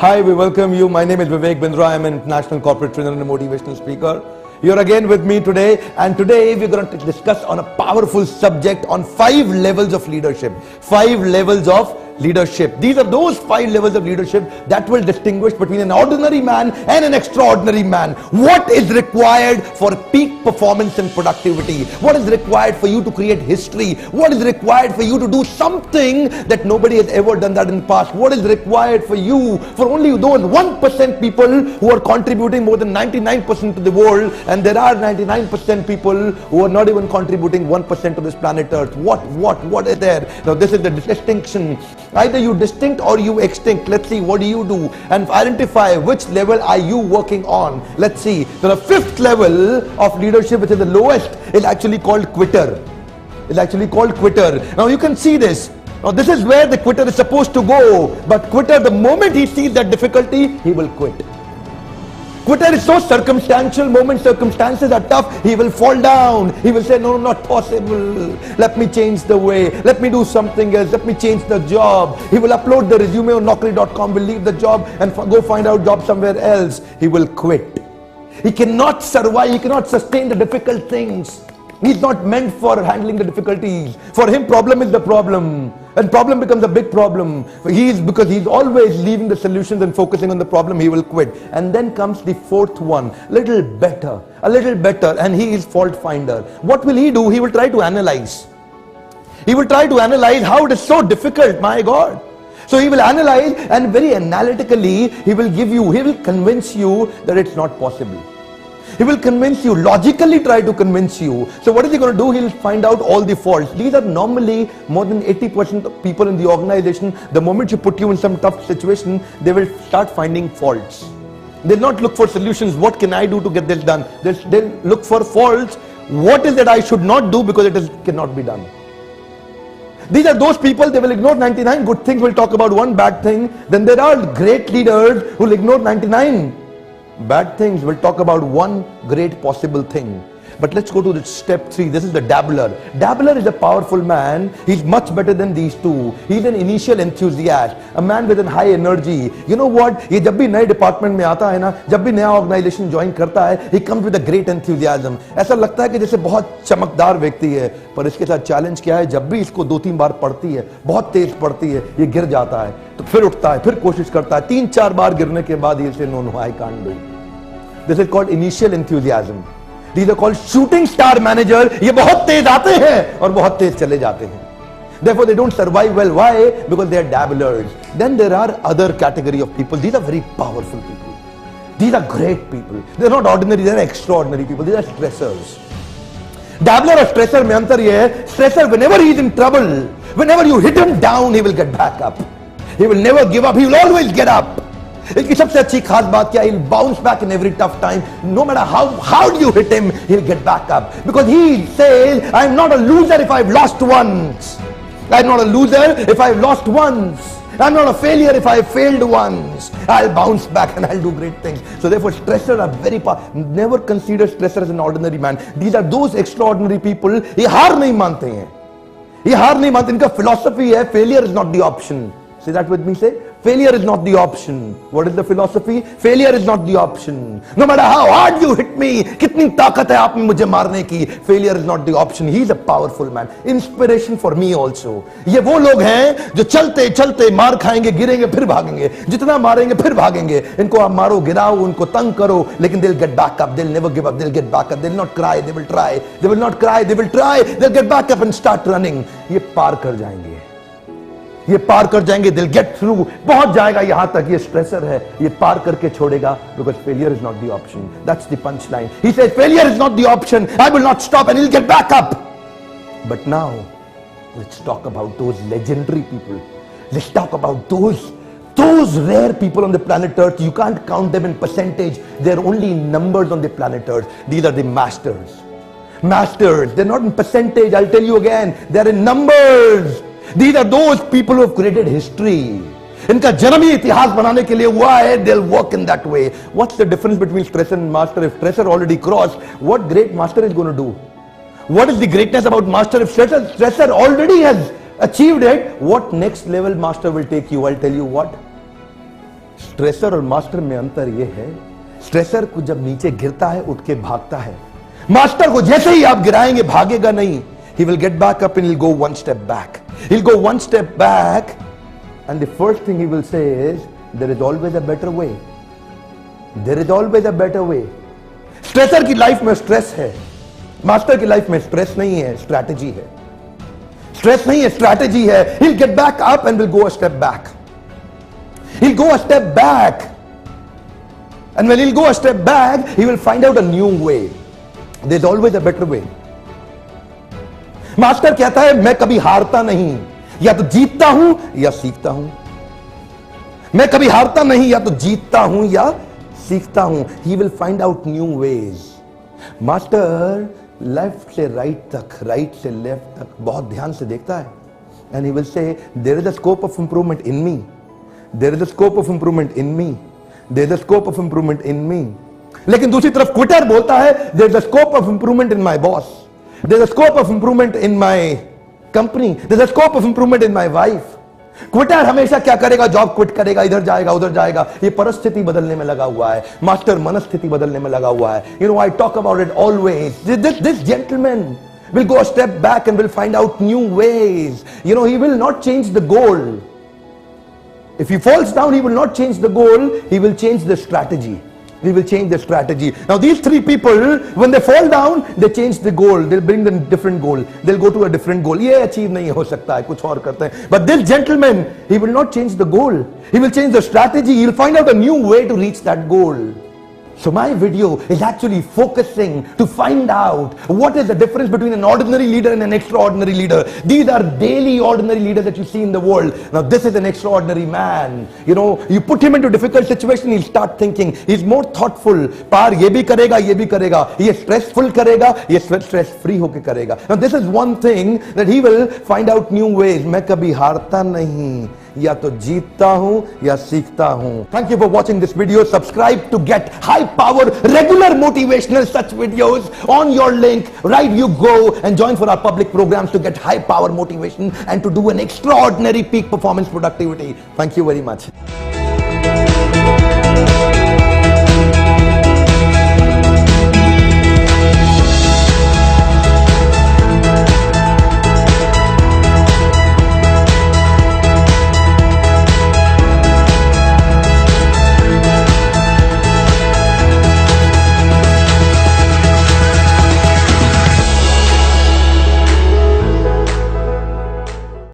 Hi, we welcome you. My name is Vivek Bindra. I'm an international corporate trainer and a motivational speaker. You're again with me today, and today we're going to discuss on a powerful subject on 5 levels of leadership. 5 levels of leadership. These are those 5 levels of leadership that will distinguish between an ordinary man and an extraordinary man. What is required for peak performance and productivity? What is required for you to create history? What is required for you to do something that nobody has ever done that in the past? What is required for you, for only those 1% people who are contributing more than 99% to the world, and there are 99% people who are not even contributing 1% to this planet Earth. What is there? Now this is the distinction. Either you distinct or you extinct. Let's see, what do you do? And identify which level are you working on. Let's see. So the 5th level of leadership, which is the lowest, is actually called quitter. It's actually called quitter. Now you can see this. Now this is where the quitter is supposed to go. But quitter, the moment he sees that difficulty, he will quit. Quitter is so circumstantial. Moment circumstances are tough, he will fall down. He will say, no, not possible. Let me change the way. Let me do something else. Let me change the job. He will upload the resume on Naukri.com, will leave the job and go find out job somewhere else. He will quit. He cannot survive. He cannot sustain the difficult things. He's not meant for handling the difficulties. For him, problem is the problem. And problem becomes a big problem. Because he's always leaving the solutions and focusing on the problem, he will quit. And then comes the 4th one, a little better, and he is fault finder. What will he do? He will try to analyze. He will try to analyze how it is so difficult, my God. So he will analyze, and very analytically, he will convince you that it's not possible. He will convince you, logically try to convince you. So what is he going to do? He'll find out all the faults. These are normally more than 80% of people in the organization. The moment you put you in some tough situation, they will start finding faults. They'll not look for solutions. What can I do to get this done? They'll look for faults. What is that I should not do because it cannot be done? These are those people, they will ignore 99 good things, will talk about one bad thing. Then there are great leaders who will ignore 99 bad things, will talk about one great possible thing. But let's go to the step 3. This is the dabbler. Dabbler is a powerful man. He's much better than these two. He's an initial enthusiast, a man with a high energy. You know what? ये जब भी नए department में आता है ना, जब भी नया ऑर्गेनाइजेशन ज्वाइन करता है, he comes with a great enthusiasm. ऐसा लगता है कि जैसे बहुत चमकदार व्यक्ति है, पर इसके साथ चैलेंज क्या है? जब भी इसको 2-3 बार पढ़ती है, बहुत तेज पढ़ती है, ये गिर जाता है, तो फिर उठता है, फिर कोशिश करता है, 3-4 बार गिरने के बाद ये से no, I can't do. This is called initial enthusiasm. These are called shooting star manager. ये बहुत तेज आते हैं और बहुत तेज चले जाते हैं. Therefore, they don't survive well. Why? Because they are dabblers. Then there are other category of people. These are very powerful people. These are great people. They are not ordinary. They are extraordinary people. These are stressors. Dabbler और stressor में अंतर ये है. Stressor, whenever he is in trouble, whenever you hit him down, he will get back up. He will never give up. He will always get up. इसकी सबसे अच्छी खास बात क्या है? He'll bounce back in every tough time. No matter how do you hit him, he'll get back up. Because he says, I'm not a loser if I've lost once. I'm not a loser if I've lost once. I'm not a failure if I've failed once. I'll bounce back and I'll do great things. So therefore, stressors are very powerful. Never consider stressor as an ordinary man. These are those extraordinary people. ये हार नहीं मानते हैं. ये हार नहीं मानते. इनका philosophy है, failure is not the option. Say that with me, say. Failure is not the option. What is the philosophy? Failure is not the option. No matter how hard you hit me, कितनी ताकत है आप में मुझे मारने की, failure is not the option. He is a powerful man. Inspiration for me also. ये वो लोग हैं जो चलते चलते मार खाएंगे, गिरेंगे, फिर भागेंगे. जितना मारेंगे, फिर भागेंगे. इनको आप मारो, गिराओ, उनको तंग करो, लेकिन they'll get back up. They'll never give up. They'll get back up. They'll not cry. They will try. They will not cry. They will try. They'll get back up and start running. ये पार कर जाएंगे. ये पार कर जाएंगे. They'll get through. पहुंच जाएगा यहां तक. ये स्ट्रेसर है, ये पार करके छोड़ेगा. Because failure is not the option. That's the punchline. He says failure is not the option. I will not stop, and he'll get back up. But now let's talk about those legendary people. Let's talk about those rare people on the planet Earth. You can't count them in percentage. They're only in numbers on the planet Earth. These are the masters. They're not in percentage. I'll tell you again. They're in numbers. These are those people who have created history. इनका जन्म ही इतिहास बनाने के लिए हुआ है. They'll work in that way. What's the difference between stressor and master? If stressor already crossed, what great master is going to do? What is the greatness about master? If stressor already has achieved it, what next level master will take you? I'll tell you what. Stressor और master में अंतर यह है, stressor को जब नीचे गिरता है उठ के भागता है, मास्टर को जैसे ही आप गिराएंगे भागेगा नहीं. He will get back up and he'll go one step back. He'll go one step back and the first thing he will say is, there is always a better way. There is always a better way. Stressor की life में stress है, master की life में stress नहीं है, strategy है. Stress नहीं है, स्ट्रैटेजी है. He'll get back up and will go a step back. He'll go a step back. And when he'll go a step back, he will find out a new way. There's always a better way. Master कहता है मैं कभी हारता नहीं, या तो जीतता हूं या सीखता हूं. मैं कभी हारता नहीं, या तो जीतता हूं या सीखता हूं. He will find out new ways. Master left से राइट तक, राइट से लेफ्ट तक बहुत ध्यान से देखता है. And he will say, there is a scope of improvement in me. There is a scope of improvement in me. There is a scope of improvement in me. लेकिन दूसरी तरफ क्विटर बोलता है, there is a scope of improvement in my boss. There's a scope of improvement in my company. There's a scope of improvement in my wife. Quetta हमेशा क्या करेगा? Job quit करेगा, इधर जाएगा उधर जाएगा. ये परिस्थिति बदलने में लगा हुआ है. मास्टर मनस्थिति बदलने में लगा हुआ है. You know, I talk about it always. This gentleman will go a step back and will find out new ways. You know, he will not change the goal. If he falls down, he will not change the goal. He will change the strategy. He will change the strategy. Now these three people, when they fall down, they change the goal. They'll bring the different goal. They'll go to a different goal. ये achieve नहीं हो सकता है, कुछ और करते हैं. But this gentleman, he will not change the goal. He will change the strategy. He'll find out a new way to reach that goal. So my video is actually focusing to find out what is the difference between an ordinary leader and an extraordinary leader. These are daily ordinary leaders that you see in the world. Now this is an extraordinary man. You know, you put him into difficult situation, he'll start thinking. He's more thoughtful. पार ये भी करेगा, ये भी करेगा. ये stressful करेगा, ये stress free होके करेगा. Now this is one thing that he will find out new ways. मैं कभी हारता नहीं, या तो जीतता हूं या सीखता हूं. Thank you for watching this video. Subscribe to get high power regular motivational such videos on your link. Right you go and join for our public programs to get high power motivation and to do an extraordinary peak performance productivity. Thank you very much.